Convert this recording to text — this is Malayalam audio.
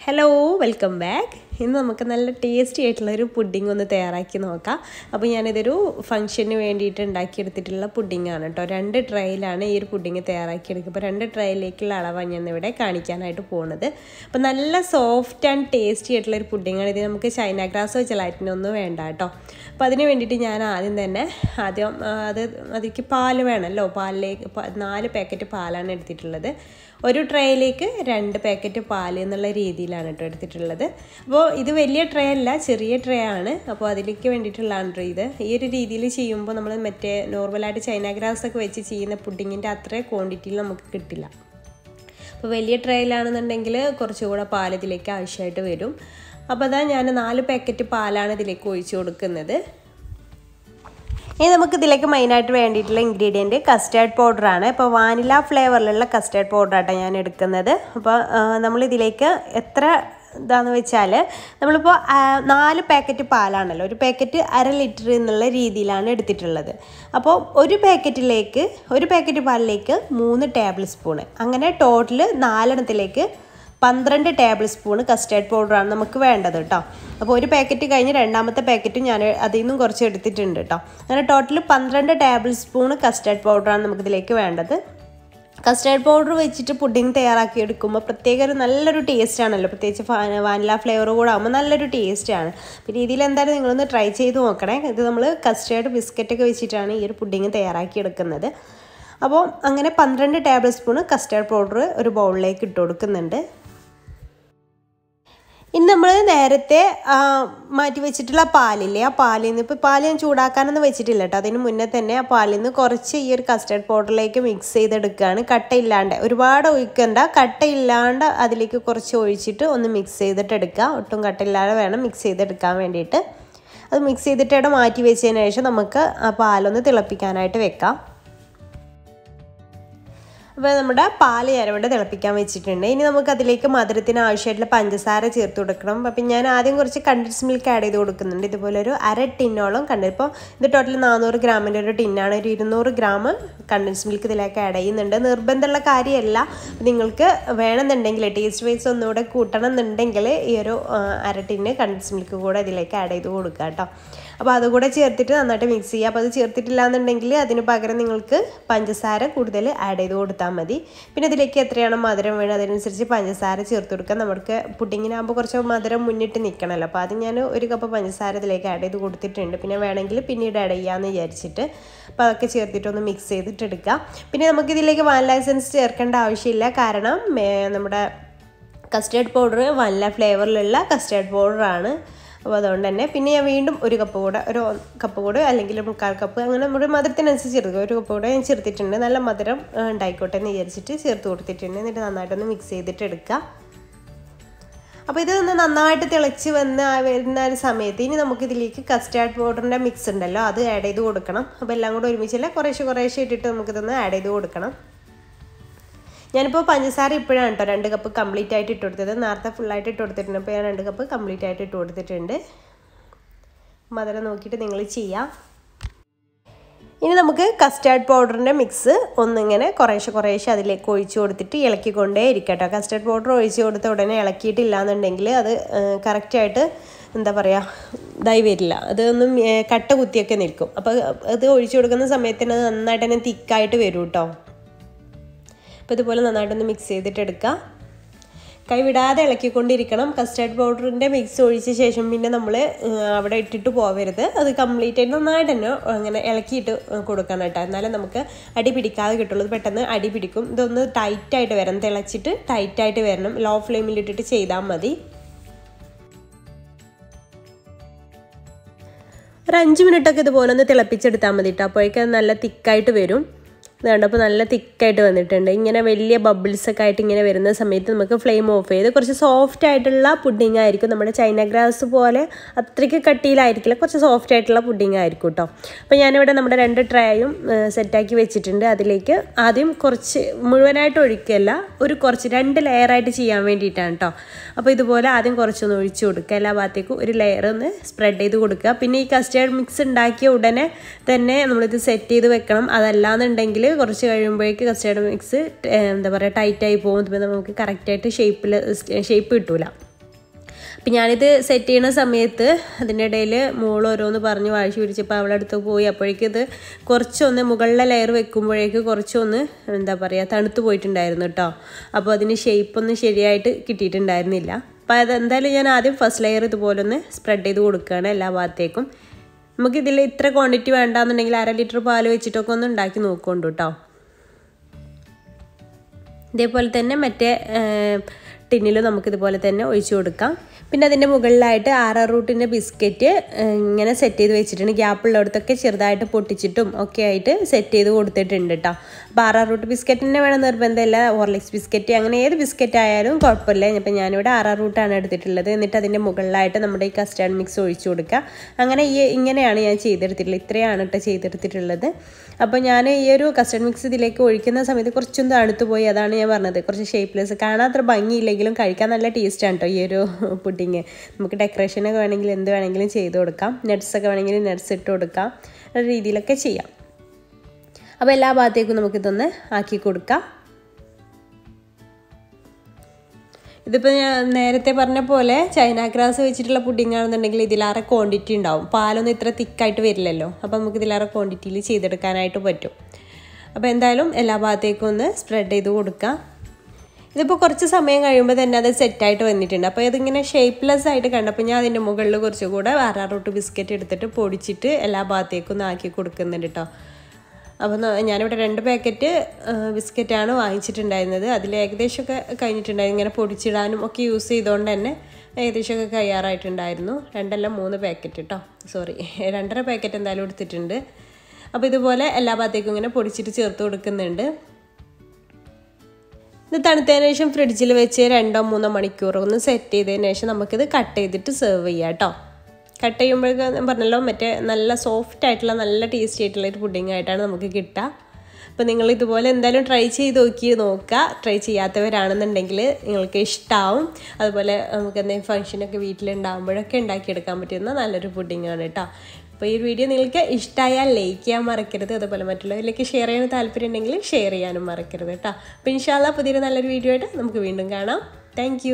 Hello, welcome back. ഇന്ന് നമുക്ക് നല്ല ടേസ്റ്റി ആയിട്ടുള്ള ഒരു പുഡിംഗ് ഒന്ന് തയ്യാറാക്കി നോക്കാം. അപ്പോൾ ഞാൻ ഇതൊരു ഫംഗ്ഷന് വേണ്ടിയിട്ട് ഉണ്ടാക്കി എടുത്തിട്ടുള്ള പുഡിംഗ് ആണ് ട്ടോ. 2 ട്രേയിലാണ് ഈ ഒരു പുഡിംഗ് തയ്യാറാക്കി എടുക്കുക. അപ്പോൾ 2 ട്രേയിലേക്കുള്ള അളവാണ് ഞാൻ ഇവിടെ കാണിക്കാനായിട്ട് പോകുന്നത്. അപ്പോൾ നല്ല സോഫ്റ്റ് ആൻഡ് ടേസ്റ്റി ആയിട്ടുള്ള ഒരു പുഡിംഗ് ആണ്. ഇത് നമുക്ക് ചൈന ഗ്രാസോ ജെലാറ്റിനോ ഒന്നും വേണ്ട ട്ടോ. അപ്പോൾ അതിന് വേണ്ടിയിട്ട് ഞാൻ അതിലേക്ക് പാൽ വേണമല്ലോ. പാലിലേക്ക് 4 പാക്കറ്റ് പാലാണ് എടുത്തിട്ടുള്ളത്. ഒരു ട്രേയിലേക്ക് 2 പാക്കറ്റ് പാൽ എന്നുള്ള രീതിയിലാണ് കേട്ടോ എടുത്തിട്ടുള്ളത്. അപ്പോൾ ഇത് വലിയ ട്രേ അല്ല, ചെറിയ ട്രേ ആണ്. അപ്പോൾ അതിലേക്ക് വേണ്ടിയിട്ടുള്ളതാണ് ഇത്. ഈ ഒരു രീതിയിൽ ചെയ്യുമ്പോൾ നമ്മൾ മറ്റേ നോർമലായിട്ട് ചൈന ഗ്രാസ് ഒക്കെ വെച്ച് ചെയ്യുന്ന പുഡിങ്ങിൻ്റെ അത്ര ക്വാണ്ടിറ്റിയിൽ നമുക്ക് കിട്ടില്ല. അപ്പോൾ വലിയ ട്രേയിലാണെന്നുണ്ടെങ്കിൽ കുറച്ചുകൂടെ പാൽ ഇതിലേക്ക് ആവശ്യമായിട്ട് വരും. അപ്പോൾ അതാ ഞാൻ 4 പാക്കറ്റ് പാലാണ് ഇതിലേക്ക് ഒഴിച്ചു കൊടുക്കുന്നത്. ഇനി നമുക്ക് ഇതിലേക്ക് മെയിനായിട്ട് വേണ്ടിയിട്ടുള്ള ഇൻഗ്രീഡിയൻറ്റ് കസ്റ്റേർഡ് പൗഡറാണ്. ഇപ്പോൾ വാനില ഫ്ലേവറിലുള്ള കസ്റ്റേർഡ് പൗഡറായിട്ടാണ് ഞാൻ എടുക്കുന്നത്. അപ്പോൾ നമ്മളിതിലേക്ക് എത്ര ഇതാണെന്ന് വെച്ചാൽ നമ്മളിപ്പോൾ 4 പാക്കറ്റ് പാലാണല്ലോ, ഒരു പാക്കറ്റ് 1/2 ലിറ്റർ എന്നുള്ള രീതിയിലാണ് എടുത്തിട്ടുള്ളത്. അപ്പോൾ ഒരു പാക്കറ്റ് പാലിലേക്ക് 3 ടേബിൾ സ്പൂണ്, അങ്ങനെ ടോട്ടൽ 4 എണ്ണത്തിലേക്ക് 12 ടേബിൾ സ്പൂൺ കസ്റ്റേർഡ് പൗഡറാണ് നമുക്ക് വേണ്ടത് കേട്ടോ. അപ്പോൾ ഒരു പാക്കറ്റ് കഴിഞ്ഞ് രണ്ടാമത്തെ പാക്കറ്റ് ഞാൻ അതിൽ നിന്നും കുറച്ച് എടുത്തിട്ടുണ്ട് കേട്ടോ. അങ്ങനെ ടോട്ടൽ 12 ടേബിൾ സ്പൂൺ കസ്റ്റേർഡ് പൗഡറാണ് നമുക്കിതിലേക്ക് വേണ്ടത്. കസ്റ്റേർഡ് പൗഡർ വെച്ചിട്ട് പുഡിംഗ് തയ്യാറാക്കി എടുക്കുമ്പോൾ പ്രത്യേക ഒരു നല്ലൊരു ടേസ്റ്റ് ആണല്ലോ, പ്രത്യേകിച്ച് വാനില ഫ്ലേവർ കൂടെ ആകുമ്പോൾ നല്ലൊരു ടേസ്റ്റാണ്. അപ്പോൾ രീതിയിൽ എന്തായാലും നിങ്ങളൊന്ന് ട്രൈ ചെയ്ത് നോക്കണേ. ഇത് നമ്മൾ കസ്റ്റേർഡ് ബിസ്ക്കറ്റൊക്കെ വെച്ചിട്ടാണ് ഈ ഒരു പുഡിംഗ് തയ്യാറാക്കി എടുക്കുന്നത്. അപ്പോൾ അങ്ങനെ 12 ടേബിൾ സ്പൂൺ കസ്റ്റേർഡ് പൗഡർ ഒരു ബൗളിലേക്ക് ഇട്ട് കൊടുക്കുന്നുണ്ട്. ഇനി നമ്മൾ നേരത്തെ മാറ്റി വെച്ചിട്ടുള്ള പാലില്ലേ, ആ പാലിൽ നിന്ന് ഇപ്പോൾ പാൽ ഞാൻ ചൂടാക്കാനൊന്നും വെച്ചിട്ടില്ല കേട്ടോ. അതിന് മുന്നേ തന്നെ ആ പാലിൽ നിന്ന് കുറച്ച് ഈ ഒരു കസ്റ്റേർഡ് പൗഡറിലേക്ക് മിക്സ് ചെയ്തെടുക്കുകയാണ്. കട്ടയില്ലാണ്ട്, ഒരുപാട് ഒഴിക്കണ്ട, കട്ടയില്ലാണ്ട് അതിലേക്ക് കുറച്ച് ഒഴിച്ചിട്ട് ഒന്ന് മിക്സ് ചെയ്തിട്ട് എടുക്കുക. ഒട്ടും കട്ടയില്ലാതെ വേണം മിക്സ് ചെയ്തെടുക്കാൻ വേണ്ടിയിട്ട്. അത് മിക്സ് ചെയ്തിട്ട് മാറ്റി വെച്ചതിന് ശേഷം നമുക്ക് ആ പാലൊന്ന് തിളപ്പിക്കാനായിട്ട് വെക്കാം. അപ്പോൾ നമ്മുടെ പാല് ഞാനിവിടെ തിളപ്പിക്കാൻ വെച്ചിട്ടുണ്ട്. ഇനി നമുക്ക് അതിലേക്ക് മധുരത്തിന് ആവശ്യമായിട്ടുള്ള പഞ്ചസാര ചേർത്ത് കൊടുക്കണം. അപ്പം ഞാൻ ആദ്യം കുറച്ച് കണ്ടൻസ് മിൽക്ക് ആഡ് ചെയ്ത് കൊടുക്കുന്നുണ്ട്. ഇതുപോലെ ഒരു 1/2 ടിന്നോളം ഇപ്പോൾ ഇത് ടോട്ടൽ 400 ഗ്രാമിൻ്റെ ഒരു ടിന്നാണ്. ഒരു 200 ഗ്രാം കണ്ടൻസ് മിൽക്ക് ഇതിലേക്ക് ആഡ് ചെയ്യുന്നുണ്ട്. നിർബന്ധമുള്ള കാര്യമല്ല, നിങ്ങൾക്ക് വേണമെന്നുണ്ടെങ്കിൽ ടേസ്റ്റ് വൈസ് ഒന്നുകൂടെ കൂട്ടണം എന്നുണ്ടെങ്കിൽ ഈ ഒരു 1/2 ടിന്ന് കണ്ടൻസ് മിൽക്ക് കൂടെ ഇതിലേക്ക് ആഡ് ചെയ്ത് കൊടുക്കുക കേട്ടോ. അപ്പോൾ അതുകൂടെ ചേർത്തിട്ട് നന്നായിട്ട് മിക്സ് ചെയ്യുക. അപ്പോൾ അത് ചേർത്തിട്ടില്ല എന്നുണ്ടെങ്കിൽ അതിന് പകരം നിങ്ങൾക്ക് പഞ്ചസാര കൂടുതൽ ആഡ് ചെയ്ത് കൊടുത്താൽ മതി. പിന്നെ ഇതിലേക്ക് എത്രയാണ് മധുരം വേണം അതിനനുസരിച്ച് പഞ്ചസാര ചേർത്ത് കൊടുക്കുക. നമുക്ക് പുഡിങ്ങിനാകുമ്പോൾ കുറച്ച് മധുരം മുന്നിട്ട് നിൽക്കണമല്ലോ. അപ്പോൾ അത് ഞാൻ 1 കപ്പ് പഞ്ചസാര ഇതിലേക്ക് ആഡ് ചെയ്ത് കൊടുത്തിട്ടുണ്ട്. പിന്നെ വേണമെങ്കിൽ പിന്നീട് ആഡ് ചെയ്യാമെന്ന് വിചാരിച്ചിട്ട് അപ്പോൾ അതൊക്കെ ചേർത്തിട്ടൊന്ന് മിക്സ് ചെയ്തിട്ട് എടുക്കുക. പിന്നെ നമുക്കിതിലേക്ക് വാനില എസൻസ് ചേർക്കേണ്ട ആവശ്യമില്ല, കാരണം നമ്മുടെ കസ്റ്റേർഡ് പൗഡർ വാനില ഫ്ലേവറിലുള്ള കസ്റ്റേർഡ് പൗഡറാണ്. അപ്പോൾ അതുകൊണ്ട് തന്നെ പിന്നെ ഞാൻ വീണ്ടും 1 കപ്പ് കൂടെ അല്ലെങ്കിൽ 1/4 കപ്പ് അങ്ങനെ നമ്മുടെ മധുരത്തിനനുസരിച്ച് ചേർക്കുക. 1 കപ്പ് കൂടെ ഞാൻ ചേർത്തിട്ടുണ്ട്. നല്ല മധുരം ഉണ്ടായിക്കോട്ടെ എന്ന് വിചാരിച്ചിട്ട് ചേർത്ത് കൊടുത്തിട്ടുണ്ട്. എന്നിട്ട് നന്നായിട്ടൊന്ന് മിക്സ് ചെയ്തിട്ട് എടുക്കുക. അപ്പോൾ ഇതൊന്ന് നന്നായിട്ട് തിളച്ച് വരുന്ന ഒരു സമയത്ത് ഇനി നമുക്കിതിലേക്ക് കസ്റ്റേർഡ് പൗഡറിൻ്റെ മിക്സ് ഉണ്ടല്ലോ, അത് ആഡ് ചെയ്ത് കൊടുക്കണം. അപ്പോൾ എല്ലാം കൂടെ ഒരുമിച്ചല്ല, കുറേശ്ശെ ഇട്ടിട്ട് നമുക്കിതൊന്ന് ആഡ് ചെയ്ത് കൊടുക്കണം. ഞാനിപ്പോൾ പഞ്ചസാര ഇപ്പോഴാണ് കേട്ടോ 2 കപ്പ് കംപ്ലീറ്റ് ആയിട്ട് ഇട്ട് കൊടുത്തത്. നേരത്തെ ഫുള്ളായിട്ട് ഇട്ട് കൊടുത്തിട്ടുണ്ട്. അപ്പോൾ ഞാൻ 2 കപ്പ് കംപ്ലീറ്റ് ആയിട്ട് ഇട്ട് കൊടുത്തിട്ടുണ്ട്. മധുരം നോക്കിയിട്ട് നിങ്ങൾ ചെയ്യാം. ഇനി നമുക്ക് കസ്റ്റേർഡ് പൗഡറിൻ്റെ മിക്സ് ഒന്നിങ്ങനെ കുറേശ്ശെ അതിലേക്ക് ഒഴിച്ച് കൊടുത്തിട്ട് ഇളക്കിക്കൊണ്ടേ ഇരിക്കട്ടോ. കസ്റ്റേർഡ് പൗഡർ ഒഴിച്ച് കൊടുത്ത ഉടനെ ഇളക്കിയിട്ടില്ല എന്നുണ്ടെങ്കിൽ അത് കറക്റ്റായിട്ട് ഇതായി വരില്ല, അതൊന്നും കട്ട കുത്തിയൊക്കെ നിൽക്കും. അപ്പോൾ അത് ഒഴിച്ച് കൊടുക്കുന്ന സമയത്തിന് അത് നന്നായിട്ട് തന്നെ തിക്കായിട്ട് വരും കേട്ടോ. അപ്പോൾ ഇതുപോലെ നന്നായിട്ടൊന്ന് മിക്സ് ചെയ്തിട്ട് എടുക്കുക. കൈവിടാതെ ഇളക്കിക്കൊണ്ടിരിക്കണം. കസ്റ്റേർഡ് പൗഡറിൻ്റെ മിക്സ് ഒഴിച്ച ശേഷം പിന്നെ നമ്മൾ അവിടെ ഇട്ടിട്ട് പോകരുത്. അത് കംപ്ലീറ്റ് ആയിട്ട് നന്നായിട്ട് തന്നെ അങ്ങനെ ഇളക്കിയിട്ട് കൊടുക്കണം കേട്ടോ. എന്നാലും നമുക്ക് അടി പിടിക്കാതെ കിട്ടുള്ളൂ. പെട്ടെന്ന് അടി പിടിക്കും. ഇതൊന്ന് ടൈറ്റായിട്ട് വരണം, തിളച്ചിട്ട് ടൈറ്റായിട്ട് വരണം. ലോ ഫ്ലെയിമിൽ ഇട്ടിട്ട് ചെയ്താൽ മതി. ഒരു 5 മിനിറ്റൊക്കെ ഇതുപോലെ ഒന്ന് തിളപ്പിച്ചെടുത്താൽ മതി കേട്ടോ. അപ്പോഴേക്കും നല്ല തിക്കായിട്ട് വരും. ഇതുകൊണ്ടപ്പോൾ നല്ല തിക്കായിട്ട് വന്നിട്ടുണ്ട്. ഇങ്ങനെ വലിയ ബബിൾസൊക്കെ ആയിട്ട് ഇങ്ങനെ വരുന്ന സമയത്ത് നമുക്ക് ഫ്ലെയിം ഓഫ് ചെയ്ത് കുറച്ച് സോഫ്റ്റ് ആയിട്ടുള്ള പുഡിംഗ് ആയിരിക്കും. നമ്മുടെ ചൈന ഗ്രാസ് പോലെ അത്രയ്ക്ക് കട്ടിയിലായിരിക്കില്ല, കുറച്ച് സോഫ്റ്റ് ആയിട്ടുള്ള പുഡിംഗ് ആയിരിക്കും കേട്ടോ. അപ്പോൾ ഞാനിവിടെ നമ്മുടെ 2 ട്രേയും സെറ്റാക്കി വെച്ചിട്ടുണ്ട്. അതിലേക്ക് ആദ്യം കുറച്ച് മുഴുവനായിട്ട് ഒഴിക്കുകയല്ല, കുറച്ച് 2 ലെയറായിട്ട് ചെയ്യാൻ വേണ്ടിയിട്ടാണ് കേട്ടോ. അപ്പോൾ ഇതുപോലെ ആദ്യം കുറച്ചൊന്ന് ഒഴിച്ച് കൊടുക്കുക. എല്ലാ ഭാഗത്തേക്കും ഒരു ലെയർ ഒന്ന് സ്പ്രെഡ് ചെയ്ത് കൊടുക്കുക. പിന്നെ ഈ കസ്റ്റേർഡ് മിക്സ് ഉണ്ടാക്കിയ ഉടനെ തന്നെ നമ്മളിത് സെറ്റ് ചെയ്ത് വെക്കണം. അതല്ലാന്നുണ്ടെങ്കിൽ കുറച്ച് കഴിയുമ്പോഴേക്ക് കസ്റ്റേർഡ് മിക്സ് ടൈറ്റായി പോകും. നമുക്ക് കറക്റ്റായിട്ട് ഷേപ്പ് കിട്ടൂല. അപ്പം ഞാനിത് സെറ്റ് ചെയ്യുന്ന സമയത്ത് അതിൻ്റെ ഇടയിൽ മോൾ ഓരോന്ന് പറഞ്ഞ് വാശി പിടിച്ചപ്പോൾ അവളുടെ അടുത്ത് പോയി. അപ്പോഴേക്കും ഇത് കുറച്ചൊന്ന് മുകളിലെ ലെയർ വെക്കുമ്പോഴേക്ക് കുറച്ചൊന്ന് എന്താ പറയുക തണുത്ത് പോയിട്ടുണ്ടായിരുന്നു കേട്ടോ. അപ്പോൾ അതിന് ഷേപ്പൊന്നും ശരിയായിട്ട് കിട്ടിയിട്ടുണ്ടായിരുന്നില്ല. അപ്പോൾ അതെന്തായാലും ഞാൻ ആദ്യം ഫസ്റ്റ് ലെയർ ഇതുപോലെ ഒന്ന് സ്പ്രെഡ് ചെയ്ത് കൊടുക്കുകയാണ് എല്ലാ ഭാഗത്തേക്കും. നമുക്കിതിൽ ഇത്ര ക്വാണ്ടിറ്റി വേണ്ടാന്നുണ്ടെങ്കിൽ 1/2 ലിറ്റർ പാൽ വെച്ചിട്ടൊക്കെ ഒന്ന് ഉണ്ടാക്കി നോക്കുന്നുണ്ട് കേട്ടോ. ഇതേപോലെ തന്നെ മറ്റേ ടിന്നിലും നമുക്കിതുപോലെ തന്നെ ഒഴിച്ചു കൊടുക്കാം. പിന്നെ അതിൻ്റെ മുകളിലായിട്ട് ആറാറൂട്ടിൻ്റെ ബിസ്ക്കറ്റ് ഇങ്ങനെ സെറ്റ് ചെയ്ത് വെച്ചിട്ടുണ്ട്. ഗ്യാപ്പുള്ളിടത്തൊക്കെ ചെറുതായിട്ട് പൊട്ടിച്ചിട്ടും ഒക്കെ ആയിട്ട് സെറ്റ് ചെയ്ത് കൊടുത്തിട്ടുണ്ട് കേട്ടോ. അപ്പോൾ ആറാറൂട്ട് ബിസ്ക്കറ്റിൻ്റെ വേണം നിർബന്ധമില്ല, ഹോർലിക്സ് ബിസ്ക്കറ്റ് അങ്ങനെ ഏത് ബിസ്ക്കറ്റ് ആയാലും കുഴപ്പമില്ല. അപ്പം ഞാനിവിടെ ആറാറൂട്ടാണ് എടുത്തിട്ടുള്ളത്. എന്നിട്ട് അതിൻ്റെ മുകളിലായിട്ട് നമ്മുടെ ഈ കസ്റ്റാർഡ് മിക്സ് ഒഴിച്ചു കൊടുക്കുക. അങ്ങനെ ഇങ്ങനെയാണ് ഞാൻ ചെയ്തെടുത്തിട്ടുള്ളത്. ഇത്രയാണ് കേട്ടോ ചെയ്തെടുത്തിട്ടുള്ളത്. അപ്പോൾ ഞാൻ ഈ ഒരു കസ്റ്റാർഡ് മിക്സ് ഇതിലേക്ക് ഒഴിക്കുന്ന സമയത്ത് കുറച്ചൊന്നും തണുത്ത് പോയി. അതാണ് ഞാൻ പറഞ്ഞത് കുറച്ച് ഷേപ്പ്ലെസ്, കാണാൻ അത്ര ഭംഗിയില്ലെങ്കിലും കഴിക്കാൻ നല്ല ടേസ്റ്റാണ് കേട്ടോ ഈ ഒരു പുഡിങ്. നമുക്ക് ഡെക്കറേഷനൊക്കെ വേണമെങ്കിൽ എന്ത് വേണമെങ്കിലും ചെയ്ത് കൊടുക്കാം. നട്ട്സൊക്കെ വേണമെങ്കിൽ നട്ട്സ് ഇട്ട് കൊടുക്കാം, രീതിയിലൊക്കെ ചെയ്യാം. അപ്പോൾ എല്ലാ ഭാഗത്തേക്കും നമുക്കിതൊന്ന് ആക്കി കൊടുക്കാം. ഇതിപ്പോൾ ഞാൻ നേരത്തെ പറഞ്ഞ പോലെ ചൈന ഗ്രാസ് വെച്ചിട്ടുള്ള പുഡിംഗ് ആണെന്നുണ്ടെങ്കിൽ ഇതിലേറെ ക്വാണ്ടിറ്റി ഉണ്ടാവും. പാലൊന്നും ഇത്ര തിക്കായിട്ട് വരില്ലല്ലോ. അപ്പോൾ നമുക്ക് ഇതിലേറെ ക്വാണ്ടിറ്റിയിൽ ചെയ്തെടുക്കാനായിട്ട് പറ്റും. അപ്പോൾ എന്തായാലും എല്ലാ ഭാഗത്തേക്കും ഒന്ന് സ്പ്രെഡ് ചെയ്ത് കൊടുക്കുക. ഇതിപ്പോൾ കുറച്ച് സമയം കഴിയുമ്പോൾ തന്നെ അത് സെറ്റായിട്ട് വന്നിട്ടുണ്ട്. അപ്പോൾ ഇതിങ്ങനെ ഷേപ്പ്ലെസ് ആയിട്ട് കണ്ടപ്പോൾ ഞാൻ അതിൻ്റെ മുകളിൽ കുറച്ചുകൂടെ ആറാറൂട്ട് ബിസ്ക്കറ്റ് എടുത്തിട്ട് പൊടിച്ചിട്ട് എല്ലാ ഭാഗത്തേക്കും ഒന്ന് ആക്കി കൊടുക്കുന്നുണ്ട് കേട്ടോ. അപ്പോൾ ഞാനിവിടെ 2 പാക്കറ്റ് ബിസ്ക്കറ്റാണ് വാങ്ങിച്ചിട്ടുണ്ടായിരുന്നത്. അതിൽ ഏകദേശമൊക്കെ കഴിഞ്ഞിട്ടുണ്ടായിരുന്നു. ഇങ്ങനെ പൊടിച്ചിടാനും ഒക്കെ യൂസ് ചെയ്തുകൊണ്ട് തന്നെ ഏകദേശമൊക്കെ കഴിയാറായിട്ടുണ്ടായിരുന്നു. 2 അല്ല 3 പാക്കറ്റ് കേട്ടോ, സോറി 2.5 പാക്കറ്റ് എന്തായാലും എടുത്തിട്ടുണ്ട്. അപ്പോൾ ഇതുപോലെ എല്ലാ ഭാഗത്തേക്കും ഇങ്ങനെ പൊടിച്ചിട്ട് ചേർത്ത് കൊടുക്കുന്നുണ്ട്. ഇത് തണുത്തതിന് ശേഷം ഫ്രിഡ്ജിൽ വെച്ച് 2-3 മണിക്കൂർ ഒന്ന് സെറ്റ് ചെയ്തതിന് ശേഷം നമുക്കിത് കട്ട് ചെയ്തിട്ട് സെർവ് ചെയ്യാം കേട്ടോ. കട്ട് ചെയ്യുമ്പോഴേക്ക് ഞാൻ പറഞ്ഞല്ലോ മറ്റേ നല്ല സോഫ്റ്റ് ആയിട്ടുള്ള നല്ല ടേസ്റ്റി ആയിട്ടുള്ള ഒരു പുഡിംഗ് ആയിട്ടാണ് നമുക്ക് കിട്ടുക. അപ്പോൾ നിങ്ങൾ ഇതുപോലെ എന്തായാലും ട്രൈ ചെയ്ത് നോക്കുക. ട്രൈ ചെയ്യാത്തവരാണെന്നുണ്ടെങ്കിൽ നിങ്ങൾക്ക് ഇഷ്ടമാവും. അതുപോലെ നമുക്ക് എന്തെങ്കിലും ഫംഗ്ഷനൊക്കെ വീട്ടിലുണ്ടാകുമ്പോഴൊക്കെ ഉണ്ടാക്കിയെടുക്കാൻ പറ്റുന്ന നല്ലൊരു പുഡിംഗാണ് കേട്ടോ. അപ്പോൾ ഈ വീഡിയോ നിങ്ങൾക്ക് ഇഷ്ടമായാൽ ലൈക്ക് ചെയ്യാൻ മറക്കരുത്. അതുപോലെ മറ്റുള്ളവരിലേക്ക് ഷെയർ ചെയ്യാൻ താല്പര്യം ഉണ്ടെങ്കിൽ ഷെയർ ചെയ്യാനും മറക്കരുത് കേട്ടോ. അപ്പോൾ ഇൻഷാ അല്ലാഹ് പുതിയൊരു നല്ലൊരു വീഡിയോ ആയിട്ട് നമുക്ക് വീണ്ടും കാണാം. താങ്ക്